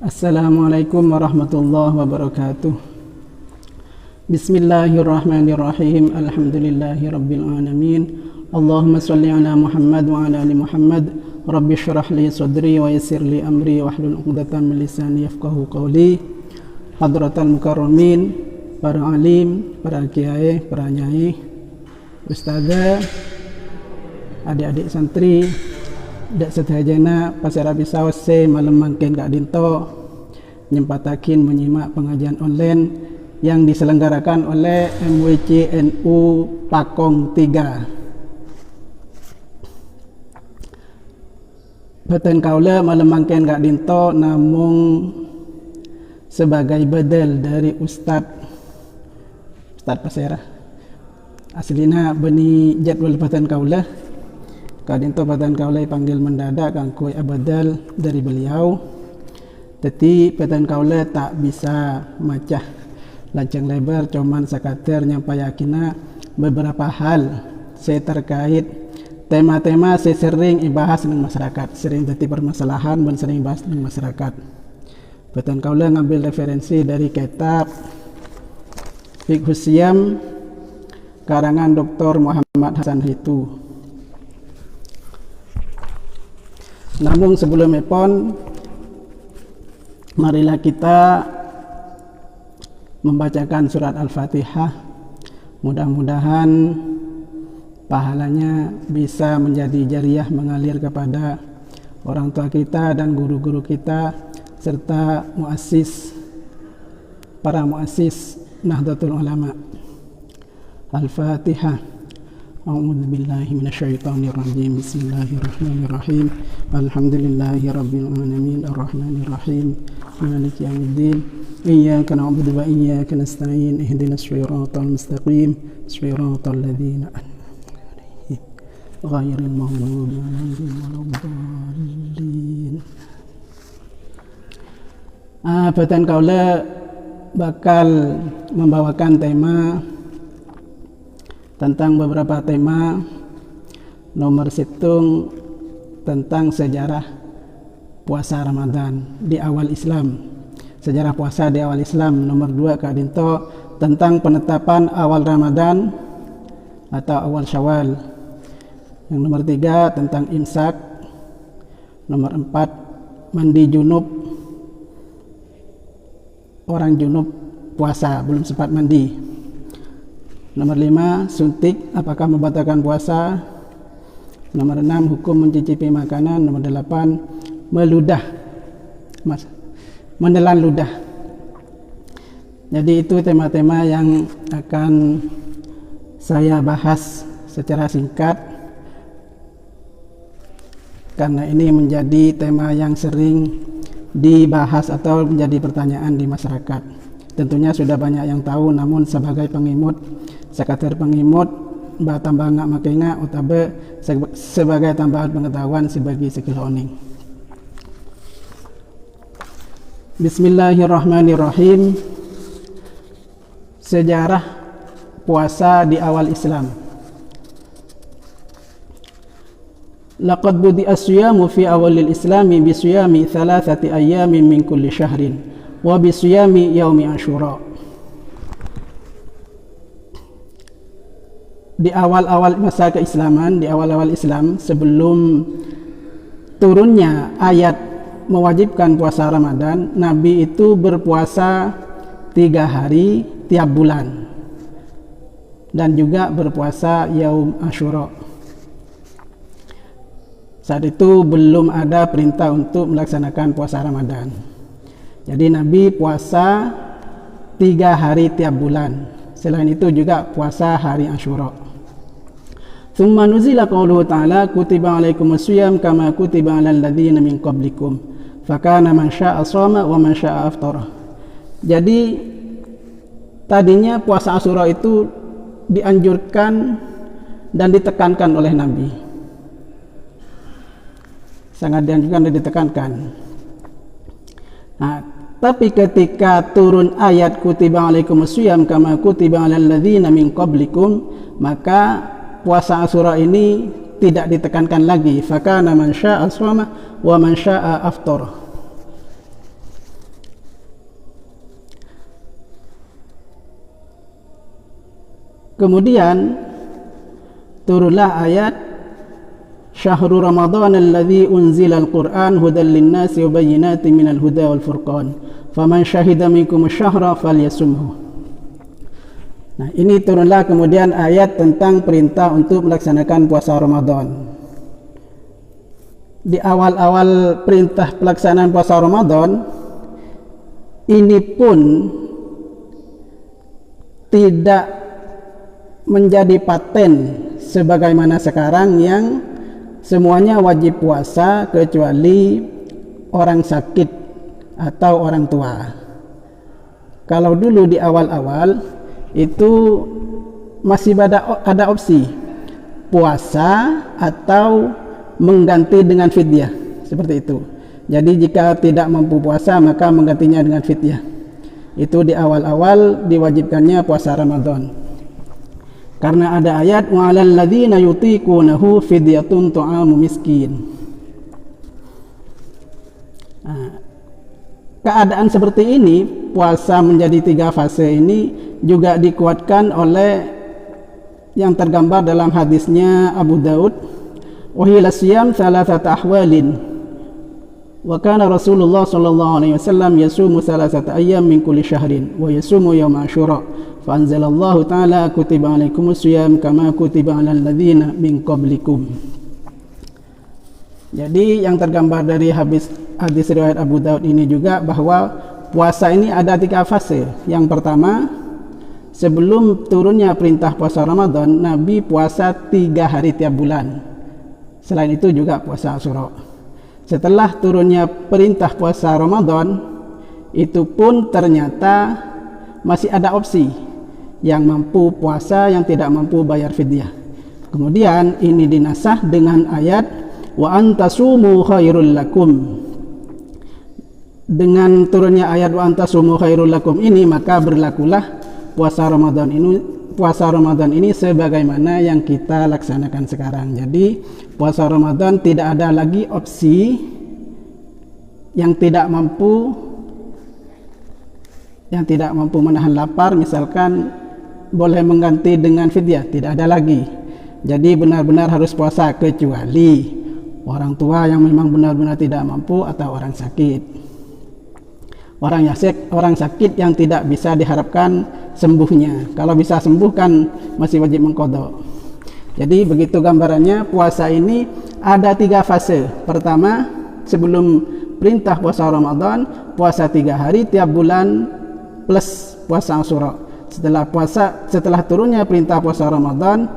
Assalamualaikum warahmatullahi wabarakatuh. Bismillahirrahmanirrahim. Alhamdulillahi rabbil alamin. Allahumma salli ala Muhammad wa ala ali Muhammad. Rabbi syrah li sadri wa yassir li amri wahlul 'uqdatam min lisani yafqahu qawli. Hadratal mukarramin, para alim, para kiai, para nyai, ustazah, adik-adik santri, dak setahajana pasara bisawase malam mangken kak dinto nyempatakin menyimak pengajian online yang diselenggarakan oleh MWC NU Pakong 3. Beten kaula malam mangken kak dinto namung sebagai bedel dari Ustadz Pasera. Aslina beni jadwal beten kaula kadinto beten kaula panggil mendadak kangkui abadal dari beliau. Teti beten kaula tak bisa macah lancang lebar, cuman sakater nyampayakina beberapa hal saya terkait tema-tema saya sering ibahas dengan masyarakat, sering teti permasalahan dan sering bahas dengan masyarakat. Beten kaula ngambil referensi dari kitab Fiqhus Siyam karangan Dr. Muhammad Hasan Hitu. Namun sebelum epon, marilah kita membacakan surat Al-Fatihah. Mudah-mudahan pahalanya bisa menjadi jariah mengalir kepada orang tua kita dan guru-guru kita serta para muassis Nahdlatul Ulama. Al-Fatihah. A'udzu billahi minasyaitonir rajim. Bismillahirrahmanirrahim. Alhamdulillahi rabbil alamin arrahmanir rahim maliki yaumiddin. Iyyaka na'budu wa iyyaka nasta'in. Ihdinas shiratal mustaqim. Shiratal ladzina an'amta 'alaihim ghairil maghdubi 'alaihim waladdallin. Beten kaula bakal membawakan tema tentang beberapa tema. Nomor situng tentang sejarah puasa Ramadan di awal Islam, sejarah puasa di awal Islam. Nomor 2 Kak Dinto tentang penetapan awal Ramadan atau awal Syawal. Yang nomor 3 tentang imsak. Nomor 4 mandi junub, orang junub puasa belum sempat mandi. Nomor 5 suntik apakah membatalkan puasa. Nomor 6 hukum mencicipi makanan. Nomor 8 menelan ludah. Jadi itu tema-tema yang akan saya bahas secara singkat karena ini menjadi tema yang sering dibahas atau menjadi pertanyaan di masyarakat. Tentunya sudah banyak yang tahu, namun sebagai pengimut, sekater pengimut tambah ngak makanya utabe sebagai tambahan pengetahuan sebagai sekiloning. Bismillahirrahmanirrahim. Sejarah puasa di awal Islam. Laqad budi'a as-siyamu fi awalil islami bi siyami 3 ayyamin min kulli syahrin wa bi siyami yaumi Asyura. Di awal-awal masa keislaman, di awal-awal Islam sebelum turunnya ayat mewajibkan puasa Ramadan, Nabi itu berpuasa 3 hari tiap bulan dan juga berpuasa yaum Asyura. Saat itu belum ada perintah untuk melaksanakan puasa Ramadan. Jadi Nabi puasa 3 hari tiap bulan. Selain itu juga puasa hari Asyura. Thumma nuzila qauluhu ta'ala kutiba alaikumus-siyam kama kutiba alal ladzina min qablikum fakana man syaa'a shoma wa man syaa'a aftara. Jadi tadinya puasa Asyura itu dianjurkan dan ditekankan oleh Nabi. Sangat dianjurkan dan ditekankan. Nah, tapi ketika turun ayat kutiba alaikumus-siyam kama kutiba alal ladzina min qablikum, maka puasa Asyura ini tidak ditekankan lagi. Fakana man syaa'a shoma wa man syaa'a aftara. Kemudian turunlah ayat Syahrul Ramadan alladzi unzila al-Qur'an hudan lin-nasi wa bayyinatin minal huda wal furqan. Faman syahida minkum asy-syahra falyasumhu. Nah, ini turunlah kemudian ayat tentang perintah untuk melaksanakan puasa Ramadan. Di awal-awal perintah pelaksanaan puasa Ramadan ini pun tidak menjadi paten sebagaimana sekarang yang semuanya wajib puasa kecuali orang sakit atau orang tua. Kalau dulu di awal-awal itu masih ada opsi puasa atau mengganti dengan fidyah, seperti itu. Jadi jika tidak mampu puasa maka menggantinya dengan fidyah. Itu di awal-awal diwajibkannya puasa Ramadan. Karena ada ayat wa 'alal ladzina yutiqunahu fidyatun ta'amu miskin. Nah, keadaan seperti ini, puasa menjadi 3 fase ini juga dikuatkan oleh yang tergambar dalam hadisnya Abu Daud, wa hiya siyam thalathata ahwalin. Wa kana Rasulullah sallallahu alaihi wasallam yasumu thalathata ayyam min kulli syahrin wa yasumu yaum Asyura. Fa anzalallahu ta'ala kutiba alaikumus siyam kama kutiba alal ladzina min qablikum. Jadi yang tergambar dari hadis riwayat Abu Daud ini juga bahwa puasa ini ada 3 fase. Yang pertama, sebelum turunnya perintah puasa Ramadan, Nabi puasa 3 hari tiap bulan. Selain itu juga puasa Asyura. Setelah turunnya perintah puasa Ramadan, itu pun ternyata masih ada opsi yang mampu puasa, yang tidak mampu bayar fidyah. Kemudian ini dinasah dengan ayat wa antasumu khairul lakum. Dengan turunnya ayat wa antasumu khairul lakum ini, maka berlakulah puasa Ramadan ini sebagaimana yang kita laksanakan sekarang. Jadi puasa Ramadan tidak ada lagi opsi yang tidak mampu menahan lapar, misalkan boleh mengganti dengan fidyah, tidak ada lagi. Jadi benar-benar harus puasa kecuali orang tua yang memang benar-benar tidak mampu atau orang sakit. Orang sakit yang tidak bisa diharapkan sembuhnya. Kalau bisa sembuh kan masih wajib mengqadha. Jadi begitu gambarannya, puasa ini ada 3 fase. Pertama, sebelum perintah puasa Ramadan, puasa 3 hari tiap bulan plus puasa Asyura. Setelah turunnya perintah puasa Ramadan,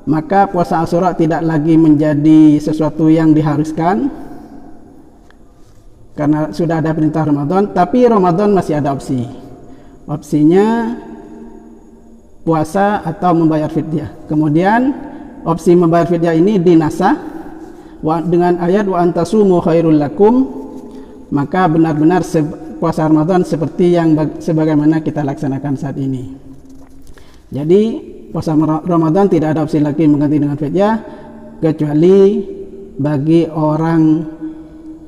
maka puasa Asyura tidak lagi menjadi sesuatu yang diharuskan karena sudah ada perintah Ramadan, tapi Ramadan masih ada opsi. Opsinya puasa atau membayar fidyah. Kemudian opsi membayar fidyah ini dinasah dengan ayat wa antasumu khairul lakum, maka benar-benar puasa Ramadan seperti yang sebagaimana kita laksanakan saat ini. Jadi puasa Ramadan tidak ada opsi lagi mengganti dengan fidyah kecuali bagi orang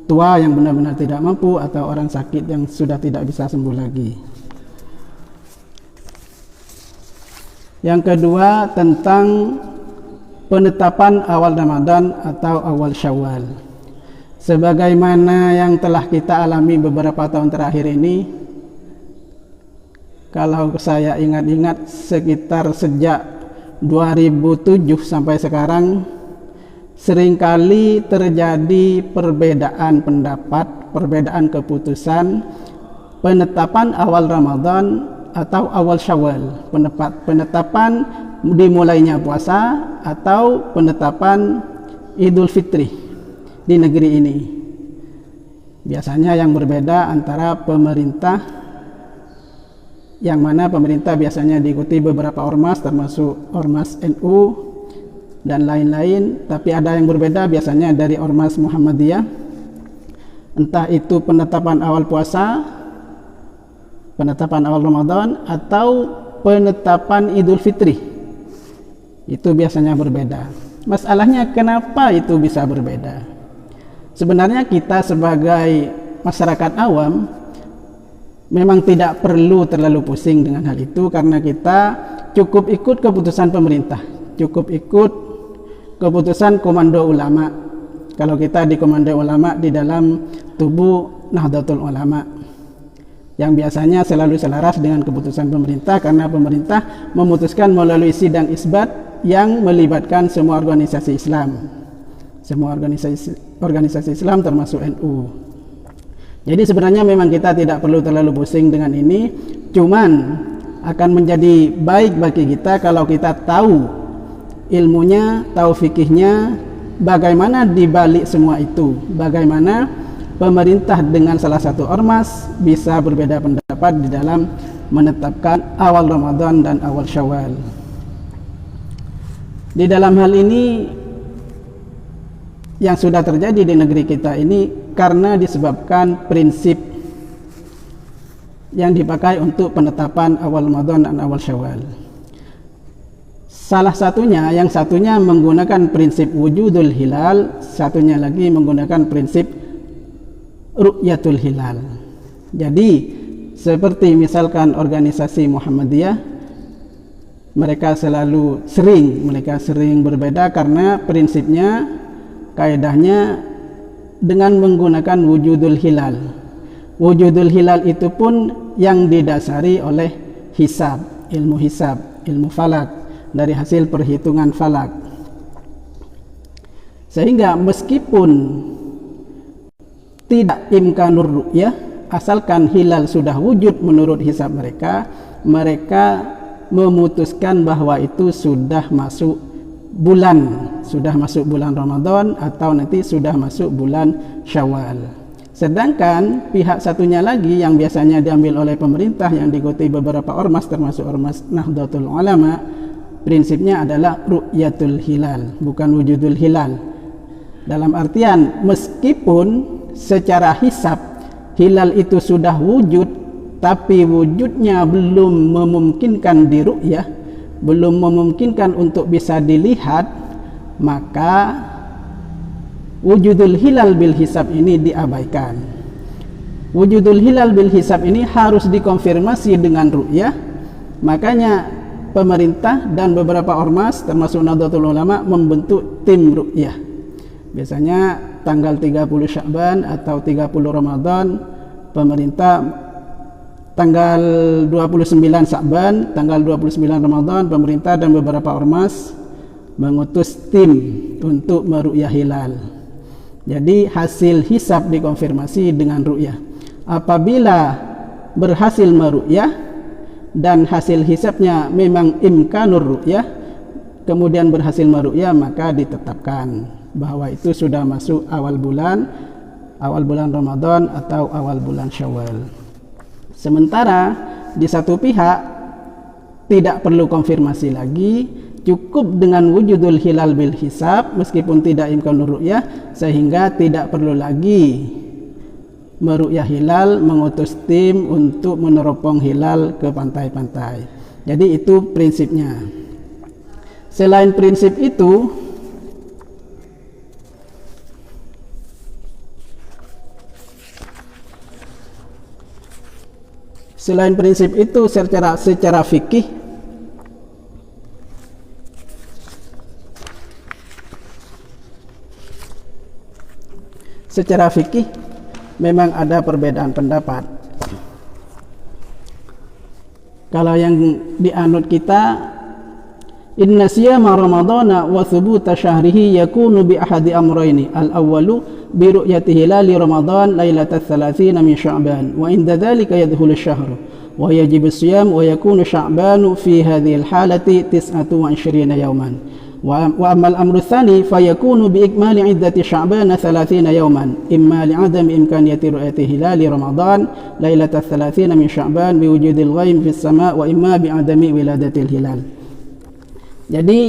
tua yang benar-benar tidak mampu atau orang sakit yang sudah tidak bisa sembuh lagi. Yang kedua, tentang penetapan awal Ramadan atau awal Syawal. Sebagaimana yang telah kita alami beberapa tahun terakhir ini, kalau saya ingat-ingat sekitar sejak 2007 sampai sekarang, seringkali terjadi perbedaan pendapat, perbedaan keputusan penetapan awal Ramadan atau awal Syawal, penetapan dimulainya puasa atau penetapan Idul Fitri di negeri ini. Biasanya yang berbeda antara pemerintah, yang mana pemerintah biasanya diikuti beberapa ormas termasuk ormas NU dan lain-lain, tapi ada yang berbeda biasanya dari ormas Muhammadiyah. Entah itu penetapan awal puasa, penetapan awal Ramadan, atau penetapan Idul Fitri. Itu biasanya berbeda. Masalahnya kenapa itu bisa berbeda? Sebenarnya kita sebagai masyarakat awam memang tidak perlu terlalu pusing dengan hal itu, karena kita cukup ikut keputusan pemerintah, cukup ikut keputusan komando ulama. Kalau kita di komando ulama di dalam tubuh Nahdlatul Ulama, yang biasanya selalu selaras dengan keputusan pemerintah, karena pemerintah memutuskan melalui sidang isbat yang melibatkan semua organisasi Islam, semua organisasi Islam termasuk NU. Jadi sebenarnya memang kita tidak perlu terlalu pusing dengan ini, cuman akan menjadi baik bagi kita kalau kita tahu ilmunya, tahu fikihnya, bagaimana dibalik semua itu, bagaimana pemerintah dengan salah satu ormas bisa berbeda pendapat di dalam menetapkan awal Ramadan dan awal Syawal. Di dalam hal ini yang sudah terjadi di negeri kita ini karena disebabkan prinsip yang dipakai untuk penetapan awal Ramadan dan awal Syawal. Salah satunya, yang satunya menggunakan prinsip wujudul hilal, satunya lagi menggunakan prinsip ru'yatul hilal. Jadi seperti misalkan organisasi Muhammadiyah, mereka sering berbeda karena prinsipnya, kaidahnya dengan menggunakan wujudul hilal. Wujudul hilal itu pun yang didasari oleh hisab, ilmu falak, dari hasil perhitungan falak. Sehingga meskipun tidak imkanur ru'yah, asalkan hilal sudah wujud menurut hisab mereka, mereka memutuskan bahwa itu sudah masuk bulan Ramadan atau nanti sudah masuk bulan Syawal. Sedangkan pihak satunya lagi yang biasanya diambil oleh pemerintah, yang diikuti beberapa ormas termasuk ormas Nahdlatul Ulama, prinsipnya adalah ru'yatul hilal, bukan wujudul hilal. Dalam artian meskipun secara hisab hilal itu sudah wujud, tapi wujudnya belum memungkinkan diru'yah, belum memungkinkan untuk bisa dilihat, maka wujudul hilal bil hisab ini diabaikan. Wujudul hilal bil hisab ini harus dikonfirmasi dengan ru'yah. Makanya pemerintah dan beberapa ormas termasuk Nahdlatul Ulama membentuk tim ru'yah. Biasanya tanggal 30 Sya'ban atau 30 Ramadan, pemerintah tanggal 29 Sya'ban, tanggal 29 Ramadan, pemerintah dan beberapa ormas mengutus tim untuk meru'yah hilal. Jadi hasil hisab dikonfirmasi dengan ru'yah. Apabila berhasil meru'yah dan hasil hisabnya memang imkanur ru'yah, kemudian berhasil meru'yah, maka ditetapkan bahwa itu sudah masuk awal bulan Ramadan atau awal bulan Syawal. Sementara di satu pihak tidak perlu konfirmasi lagi, cukup dengan wujudul hilal bil hisab meskipun tidak imkanur ru'yah, sehingga tidak perlu lagi meru'yah hilal, mengutus tim untuk meneropong hilal ke pantai-pantai. Jadi itu prinsipnya. Selain prinsip itu, secara fikih, memang ada perbedaan pendapat. Kalau yang dianut kita, inna siyama ramadana wa thubuta syahrihi yakunu bi ahadi amrayni, al-awwalu bi ru'yati hilali ramadan lailatal 30 min sya'ban wa inda dhalika yadkhulu asy-syahru wa yajibu as-siyam wa yakunu sya'banu fi hadhihi al-halati 29 yawman. وأما الأمر الثاني فيكون بإكمال عدة شعبان 30 يوما إما لعدم إمكانية رؤية هلال رمضان ليلة 30 من شعبان بوجود الغيم في السماء وإما بعدم ولادة الهلال. Jadi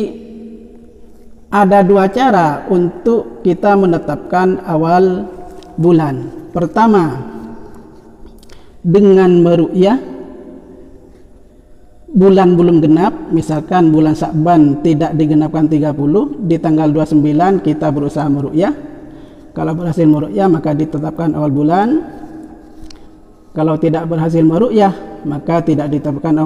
ada dua cara untuk kita menetapkan awal bulan. Pertama, dengan meru'yah bulan belum genap, misalkan bulan Sya'ban tidak digenapkan 30, di tanggal 29 kita berusaha meru'yah. Kalau berhasil meru'yah maka ditetapkan awal bulan. Kalau tidak berhasil meru'yah, maka tidak ditetapkan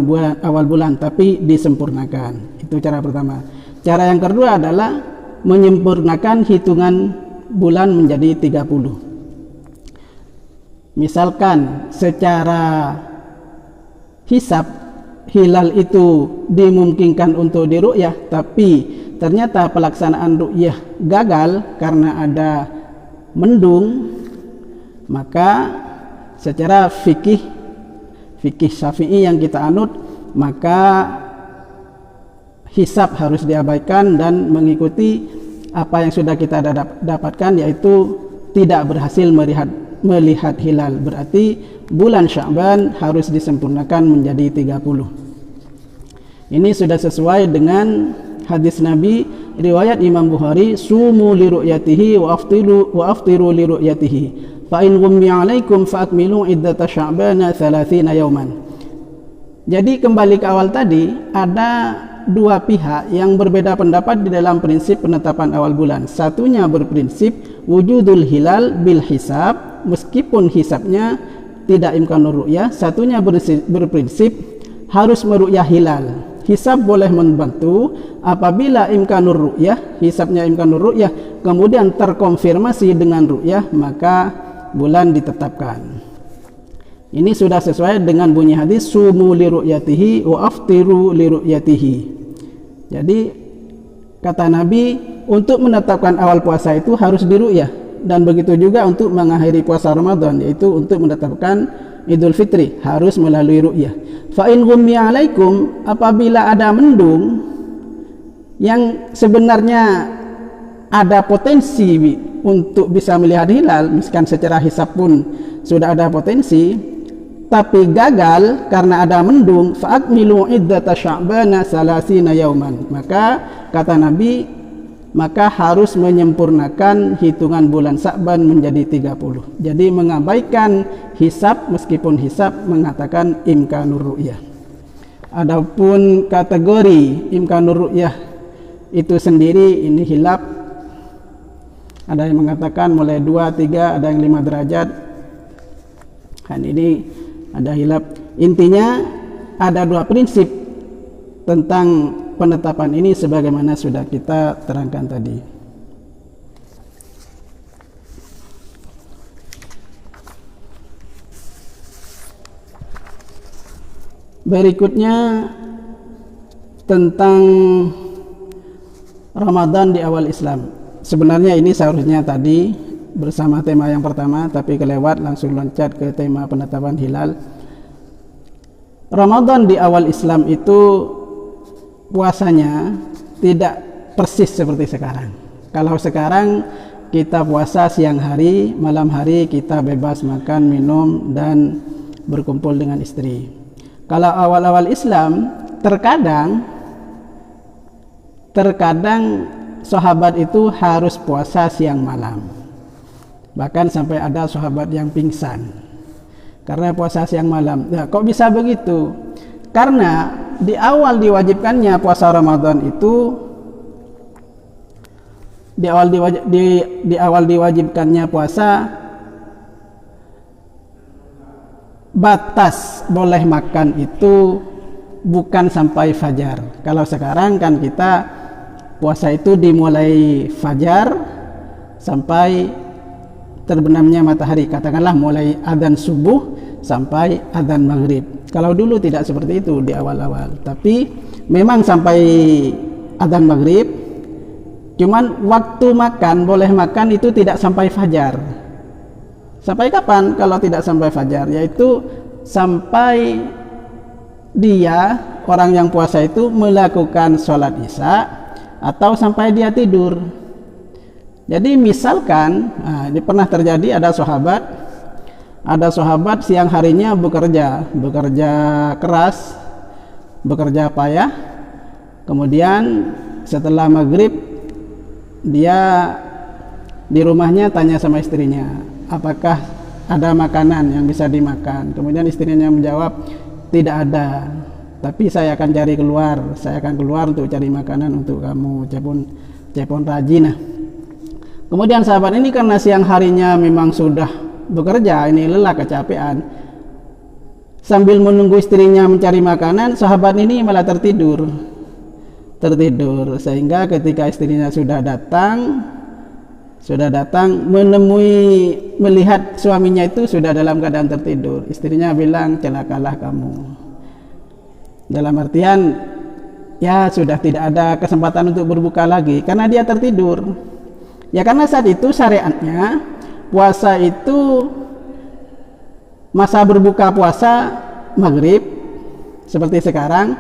awal bulan, tapi disempurnakan. Itu cara pertama. Cara yang kedua adalah menyempurnakan hitungan bulan menjadi 30. Misalkan secara hisab hilal itu dimungkinkan untuk diru'yah, tapi ternyata pelaksanaan ru'yah gagal karena ada mendung, maka secara fikih Syafi'i yang kita anut, maka hisab harus diabaikan dan mengikuti apa yang sudah kita dapatkan, yaitu tidak berhasil melihat hilal. Berarti bulan Sya'ban harus disempurnakan menjadi 30. Ini sudah sesuai dengan hadis Nabi riwayat Imam Bukhari, sumu li ru'yatihi wa aftiru li ru'yatihi fa in ghummiya 'alaikum fa akmilu iddata Sya'bana 30 yauman. Jadi kembali ke awal tadi, ada dua pihak yang berbeda pendapat di dalam prinsip penetapan awal bulan. Satunya berprinsip wujudul hilal bil hisab, meskipun hisabnya tidak imkanur ru'yah. Satunya berprinsip harus meru'yah hilal. Hisab boleh membantu apabila imkanur ru'yah, hisabnya imkanur ru'yah, kemudian terkonfirmasi dengan ru'yah, maka bulan ditetapkan. Ini sudah sesuai dengan bunyi hadis sumu li ru'yatihi wa aftiru li ru'yatihi. Jadi kata Nabi, untuk menetapkan awal puasa itu harus diru'yah, dan begitu juga untuk mengakhiri puasa Ramadan, yaitu untuk menetapkan Idul Fitri harus melalui ru'yah. Fa in ghummiya 'alaikum, apabila ada mendung yang sebenarnya ada potensi untuk bisa melihat hilal, misalkan secara hisab pun sudah ada potensi, tapi gagal karena ada mendung, fa'akmilu iddata Sya'bana 30 yauman. Maka kata Nabi, maka harus menyempurnakan hitungan bulan Sya'ban menjadi 30. Jadi mengabaikan hisab, meskipun hisab mengatakan imkanur ru'yah. Adapun kategori imkanur ru'yah itu sendiri, ini hilaf. Ada yang mengatakan mulai 2, 3, ada yang 5 derajat. Dan ini ada hilaf. Intinya ada dua prinsip tentang penetapan ini sebagaimana sudah kita terangkan tadi. Berikutnya tentang Ramadan di awal Islam. Sebenarnya ini seharusnya tadi bersama tema yang pertama, tapi kelewat, langsung loncat ke tema penetapan hilal. Ramadan di awal Islam itu puasanya tidak persis seperti sekarang. Kalau sekarang kita puasa siang hari, malam hari kita bebas makan, minum, dan berkumpul dengan istri. Kalau awal-awal Islam, terkadang sahabat itu harus puasa siang malam. Bahkan sampai ada sahabat yang pingsan karena puasa siang malam. Nah, kok bisa begitu? Karena di awal diwajibkannya puasa Ramadan itu, di awal diwajibkannya puasa, batas boleh makan itu bukan sampai fajar. Kalau sekarang kan kita puasa itu dimulai fajar sampai terbenamnya matahari, katakanlah mulai adzan subuh sampai adzan maghrib. Kalau dulu tidak seperti itu di awal-awal, tapi memang sampai adzan maghrib. Cuman waktu makan, boleh makan itu tidak sampai fajar. Sampai kapan kalau tidak sampai fajar? Yaitu sampai dia, orang yang puasa itu, melakukan sholat isya atau sampai dia tidur. Jadi misalkan, ini pernah terjadi, ada sahabat siang harinya bekerja keras, bekerja payah, kemudian setelah maghrib dia di rumahnya tanya sama istrinya, apakah ada makanan yang bisa dimakan? Kemudian istrinya menjawab, tidak ada, tapi saya akan keluar untuk cari makanan untuk kamu, cepon rajin. Kemudian sahabat ini karena siang harinya memang sudah bekerja, ini lelah, kecapean, sambil menunggu istrinya mencari makanan, sahabat ini malah tertidur, sehingga ketika istrinya sudah datang melihat suaminya itu sudah dalam keadaan tertidur, istrinya bilang, celakalah kamu, dalam artian ya sudah tidak ada kesempatan untuk berbuka lagi karena dia tertidur. Ya karena saat itu syariatnya puasa itu masa berbuka puasa maghrib seperti sekarang,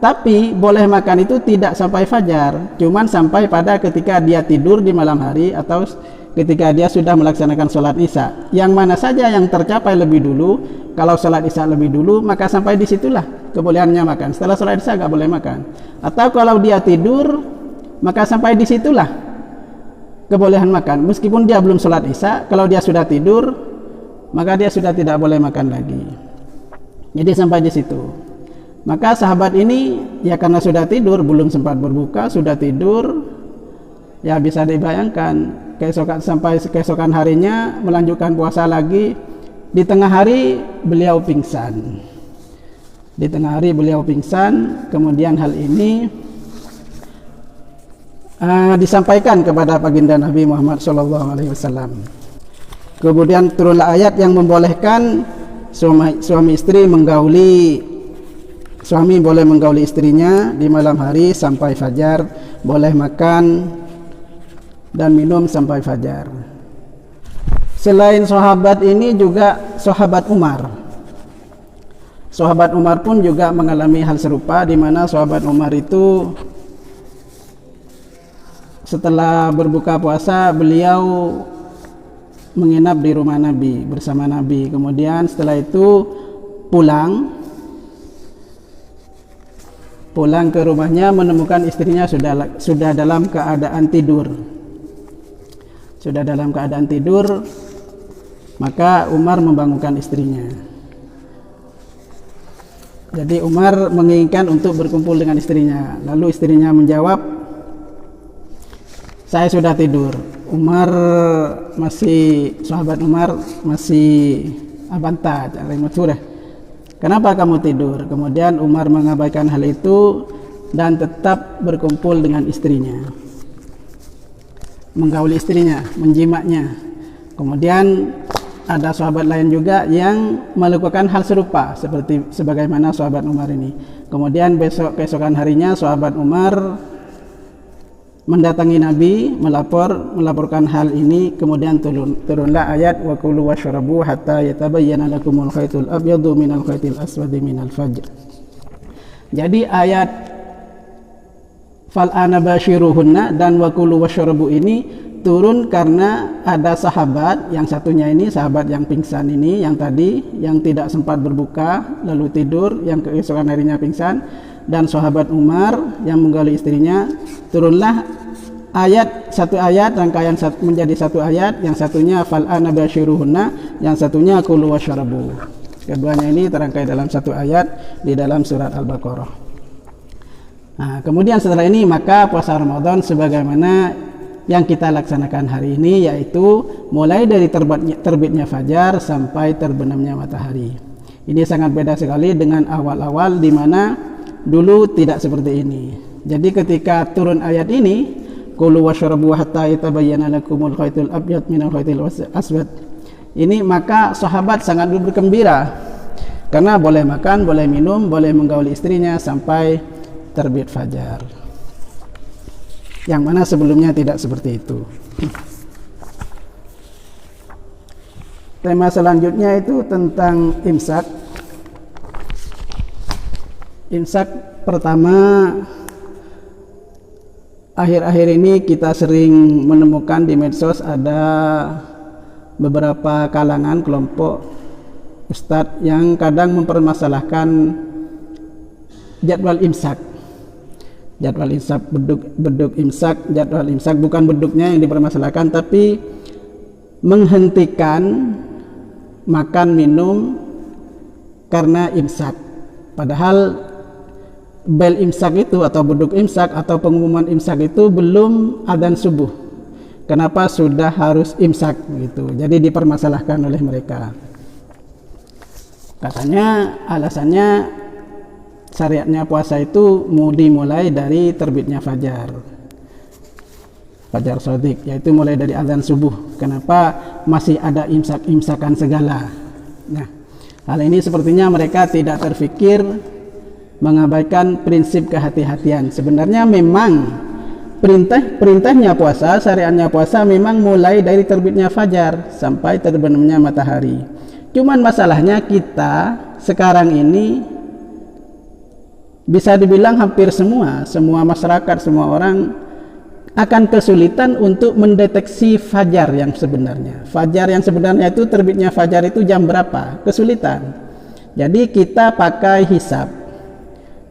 tapi boleh makan itu tidak sampai fajar, cuman sampai pada ketika dia tidur di malam hari atau ketika dia sudah melaksanakan sholat isya. Yang mana saja yang tercapai lebih dulu, kalau sholat isya lebih dulu, maka sampai disitulah kebolehannya makan. Setelah sholat isya nggak boleh makan. Atau kalau dia tidur, maka sampai disitulah kebolehan makan. Meskipun dia belum sholat isya, kalau dia sudah tidur, maka dia sudah tidak boleh makan lagi. Jadi sampai di situ. Maka sahabat ini ya karena sudah tidur, belum sempat berbuka, sudah tidur, ya bisa dibayangkan sampai keesokan harinya melanjutkan puasa lagi. Di tengah hari beliau pingsan. Kemudian hal ini disampaikan kepada baginda Nabi Muhammad SAW. Kemudian turunlah ayat yang membolehkan suami istri suami boleh menggauli istrinya di malam hari sampai fajar, boleh makan dan minum sampai fajar. Selain sahabat ini juga sahabat Umar. Sahabat Umar pun juga mengalami hal serupa, di mana sahabat Umar itu setelah berbuka puasa beliau menginap di rumah Nabi bersama Nabi. Kemudian setelah itu pulang ke rumahnya, menemukan istrinya sudah dalam keadaan tidur. Maka Umar membangunkan istrinya. Jadi Umar menginginkan untuk berkumpul dengan istrinya. Lalu istrinya menjawab, saya sudah tidur. Sahabat Umar masih abanta, kenapa kamu tidur? Kemudian Umar mengabaikan hal itu dan tetap berkumpul dengan istrinya, menggauli istrinya, menjimaknya. Kemudian ada sahabat lain juga yang melakukan hal serupa sebagaimana sahabat Umar ini. Kemudian keesokan harinya sahabat Umar mendatangi Nabi, melaporkan hal ini. Kemudian turunlah ayat wa kulu washrabu hatta yatabayyana lakumul khaytul abyadu minal khaytil aswadi minal fajr. Jadi ayat fal ana bashiruhunna dan wa kulu washrabu ini turun karena ada sahabat, yang satunya ini sahabat yang pingsan ini, yang tadi yang tidak sempat berbuka lalu tidur, yang keesokan harinya pingsan, dan sahabat Umar yang menggauli istrinya. Turunlah satu ayat rangkaian menjadi satu ayat, yang satunya fal ana bashiruhunna, yang satunya kulu washrabu. Keduanya ini terangkai dalam satu ayat di dalam surat Al-Baqarah. Nah, kemudian setelah ini maka puasa Ramadan sebagaimana yang kita laksanakan hari ini, yaitu mulai dari terbitnya fajar sampai terbenamnya matahari. Ini sangat beda sekali dengan awal-awal di mana dulu tidak seperti ini. Jadi ketika turun ayat ini, kulu washrabu hatta yatabayyana lakumul khaytul abyad minal khaytil aswad, ini maka sahabat sangat bergembira karena boleh makan, boleh minum, boleh menggauli istrinya sampai terbit fajar, yang mana sebelumnya tidak seperti itu. Tema selanjutnya itu tentang imsak. Imsak pertama, akhir-akhir ini kita sering menemukan di medsos ada beberapa kalangan kelompok ustadz yang kadang mempermasalahkan jadwal imsak. Beduk imsak, jadwal imsak, bukan beduknya yang dipermasalahkan, tapi menghentikan makan minum karena imsak. Padahal bel imsak itu atau beduk imsak atau pengumuman imsak itu belum adzan subuh. Kenapa sudah harus imsak gitu? Jadi dipermasalahkan oleh mereka. Katanya alasannya syariatnya puasa itu mau dimulai dari terbitnya fajar shadiq, yaitu mulai dari azan subuh. Kenapa masih ada imsakan segala? Nah, hal ini sepertinya mereka tidak terfikir mengabaikan prinsip kehati-hatian. Sebenarnya memang perintahnya puasa, syariatnya puasa memang mulai dari terbitnya fajar sampai terbenamnya matahari. Cuman masalahnya kita sekarang ini bisa dibilang hampir semua masyarakat, semua orang akan kesulitan untuk mendeteksi fajar yang sebenarnya. Fajar yang sebenarnya itu, terbitnya fajar itu jam berapa? Kesulitan. Jadi kita pakai hisab,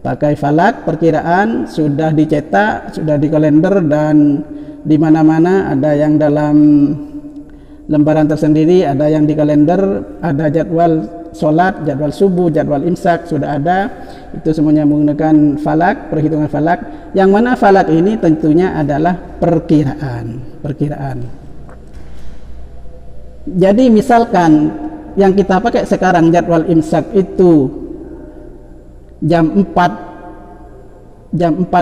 pakai falak, perkiraan, sudah dicetak, sudah di kalender, dan di mana-mana ada yang dalam lembaran tersendiri, ada yang di kalender, ada jadwal sholat, jadwal subuh, jadwal imsak, sudah ada. Itu semuanya menggunakan falak, perhitungan falak, yang mana falak ini tentunya adalah perkiraan. Jadi misalkan yang kita pakai sekarang jadwal imsak itu jam 4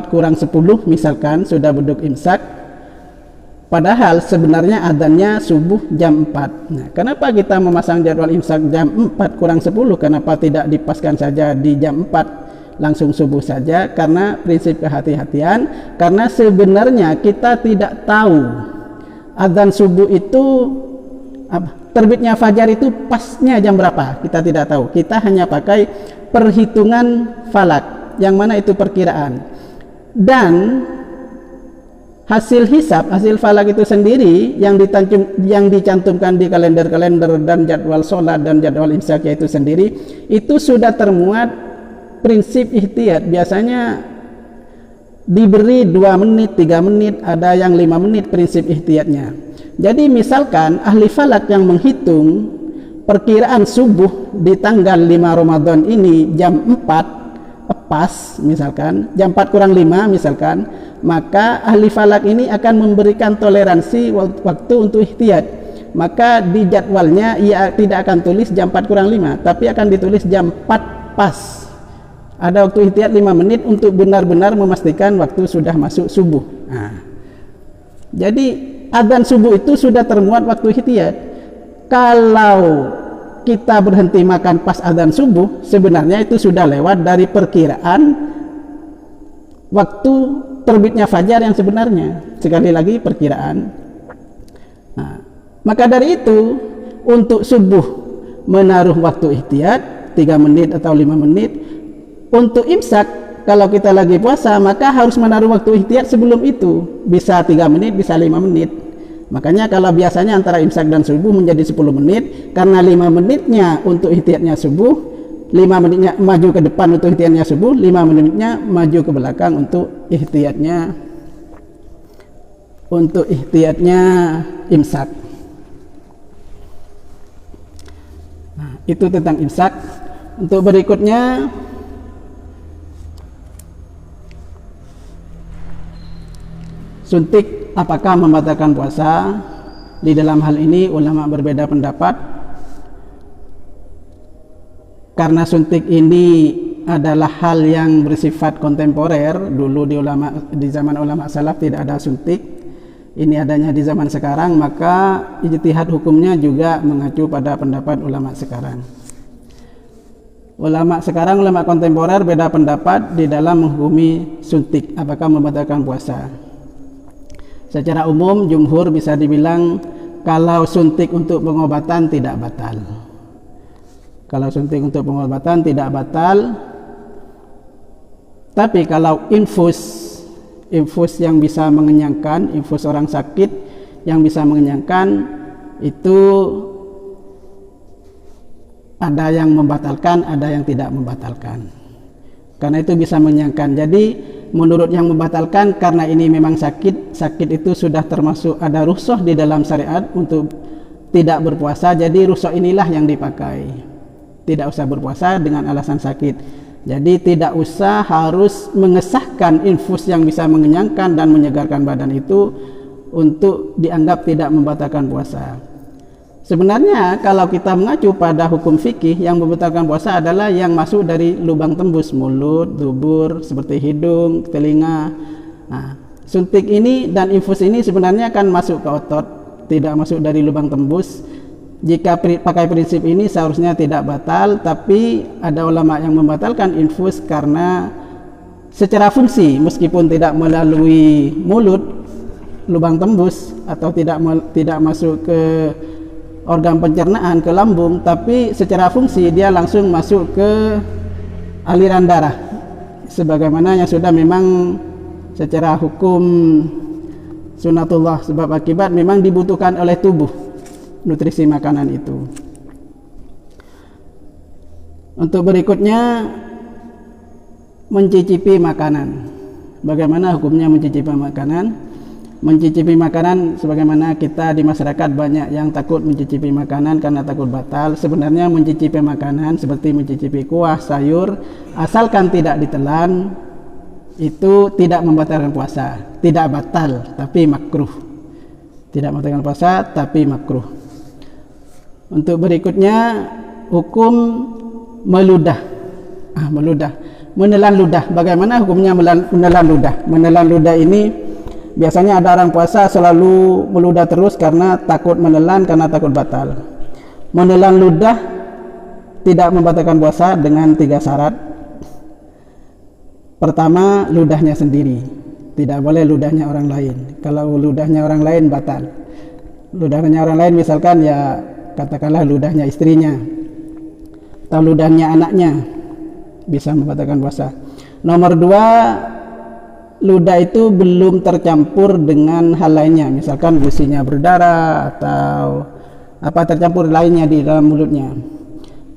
kurang 10 misalkan sudah beduk imsak, padahal sebenarnya adzannya subuh jam 4. Nah, kenapa kita memasang jadwal imsak jam 4 kurang 10? Kenapa tidak dipaskan saja di jam 4 langsung subuh saja? Karena prinsip kehati-hatian, karena sebenarnya kita tidak tahu adzan subuh itu terbitnya fajar itu pasnya jam berapa, kita tidak tahu. Kita hanya pakai perhitungan falak, yang mana itu perkiraan. Dan hasil hisab, hasil falak itu sendiri yang dicantumkan di kalender-kalender dan jadwal sholat dan jadwal imsak itu sendiri, itu sudah termuat prinsip ihtiyat. Biasanya diberi 2 menit, 3 menit, ada yang 5 menit prinsip ihtiyatnya. Jadi misalkan ahli falak yang menghitung perkiraan subuh di tanggal 5 Ramadan ini jam 4 pas, misalkan jam 4 kurang 5 misalkan, maka ahli falak ini akan memberikan toleransi waktu untuk ihtiyat. Maka di jadwalnya ia tidak akan tulis jam 4 kurang 5, tapi akan ditulis jam 4 pas. Ada waktu ihtiyat 5 menit untuk benar-benar memastikan waktu sudah masuk subuh. Nah, jadi adzan subuh itu sudah termuat waktu ihtiyat. Kalau kita berhenti makan pas adzan subuh, sebenarnya itu sudah lewat dari perkiraan waktu terbitnya fajar yang sebenarnya. Sekali lagi perkiraan. Nah, maka dari itu untuk subuh menaruh waktu ihtiyat 3 menit atau 5 menit. Untuk imsak kalau kita lagi puasa, maka harus menaruh waktu ihtiyat sebelum itu, bisa 3 menit, bisa 5 menit. Makanya kalau biasanya antara imsak dan subuh menjadi 10 menit, karena 5 menitnya untuk ihtiyatnya subuh, 5 menitnya maju ke depan untuk ihtiyatnya subuh, 5 menitnya maju ke belakang untuk ihtiyatnya imsak. Nah, itu tentang imsak. Untuk berikutnya, suntik apakah membatalkan puasa? Di dalam hal ini ulama berbeda pendapat, karena suntik ini adalah hal yang bersifat kontemporer. Dulu di zaman ulama salaf tidak ada suntik, ini adanya di zaman sekarang, maka ijtihad hukumnya juga mengacu pada pendapat ulama sekarang. Ulama kontemporer beda pendapat di dalam menghukumi suntik apakah membatalkan puasa. Secara umum jumhur bisa dibilang kalau suntik untuk pengobatan tidak batal. Kalau suntik untuk pengobatan tidak batal. Tapi kalau infus yang bisa mengenyangkan, infus orang sakit yang bisa mengenyangkan, itu ada yang membatalkan, ada yang tidak membatalkan. Karena itu bisa mengenyangkan. Jadi menurut yang membatalkan, karena ini memang sakit itu sudah termasuk ada rukhsah di dalam syariat untuk tidak berpuasa, jadi rukhsah inilah yang dipakai, tidak usah berpuasa dengan alasan sakit. Jadi tidak usah harus mengesahkan infus yang bisa mengenyangkan dan menyegarkan badan itu untuk dianggap tidak membatalkan puasa. Sebenarnya kalau kita mengacu pada hukum fikih, yang membatalkan puasa adalah yang masuk dari lubang tembus, mulut, dubur, seperti hidung, telinga. Nah, suntik ini dan infus ini sebenarnya kan masuk ke otot, tidak masuk dari lubang tembus. Jika pakai prinsip ini seharusnya tidak batal, tapi ada ulama yang membatalkan infus karena secara fungsi, meskipun tidak melalui mulut, lubang tembus, atau tidak masuk ke organ pencernaan, ke lambung, tapi secara fungsi dia langsung masuk ke aliran darah, sebagaimana yang sudah memang secara hukum sunatullah, sebab akibat memang dibutuhkan oleh tubuh nutrisi makanan itu. Untuk berikutnya, mencicipi makanan. Bagaimana hukumnya mencicipi makanan? Mencicipi makanan, sebagaimana kita di masyarakat banyak yang takut mencicipi makanan karena takut batal. Sebenarnya mencicipi makanan seperti mencicipi kuah, sayur, asalkan tidak ditelan, itu tidak membatalkan puasa. Tidak batal, tapi makruh. Tidak membatalkan puasa, tapi makruh. Untuk berikutnya, hukum meludah. Menelan ludah. Bagaimana hukumnya menelan ludah? Menelan ludah ini biasanya ada orang puasa selalu meludah terus karena takut menelan, karena takut batal. Menelan ludah tidak membatalkan puasa dengan 3 syarat. Pertama, ludahnya sendiri, tidak boleh ludahnya orang lain. Kalau ludahnya orang lain batal. Ludahnya orang lain misalkan ya katakanlah ludahnya istrinya atau ludahnya anaknya, bisa membatalkan puasa. Nomor 2, ludah itu belum tercampur dengan hal lainnya, misalkan gusinya berdarah atau apa tercampur lainnya di dalam mulutnya.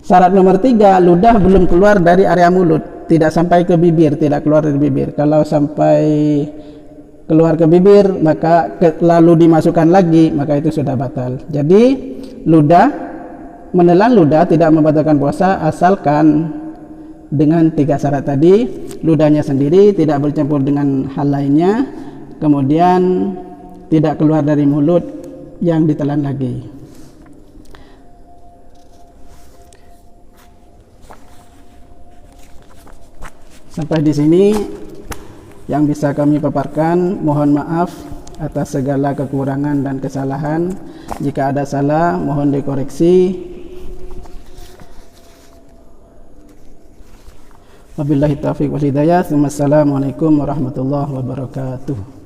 Syarat nomor 3, ludah belum keluar dari area mulut, tidak sampai ke bibir, tidak keluar dari bibir. Kalau sampai keluar ke bibir, maka lalu dimasukkan lagi, maka itu sudah batal. Jadi menelan ludah tidak membatalkan puasa asalkan dengan 3 syarat tadi: ludahnya sendiri, tidak bercampur dengan hal lainnya, kemudian tidak keluar dari mulut yang ditelan lagi. Sampai di sini yang bisa kami paparkan. Mohon maaf atas segala kekurangan dan kesalahan. Jika ada salah, mohon dikoreksi. Wabillahi taufiq wal hidayah. Wassalamualaikum warahmatullahi wabarakatuh.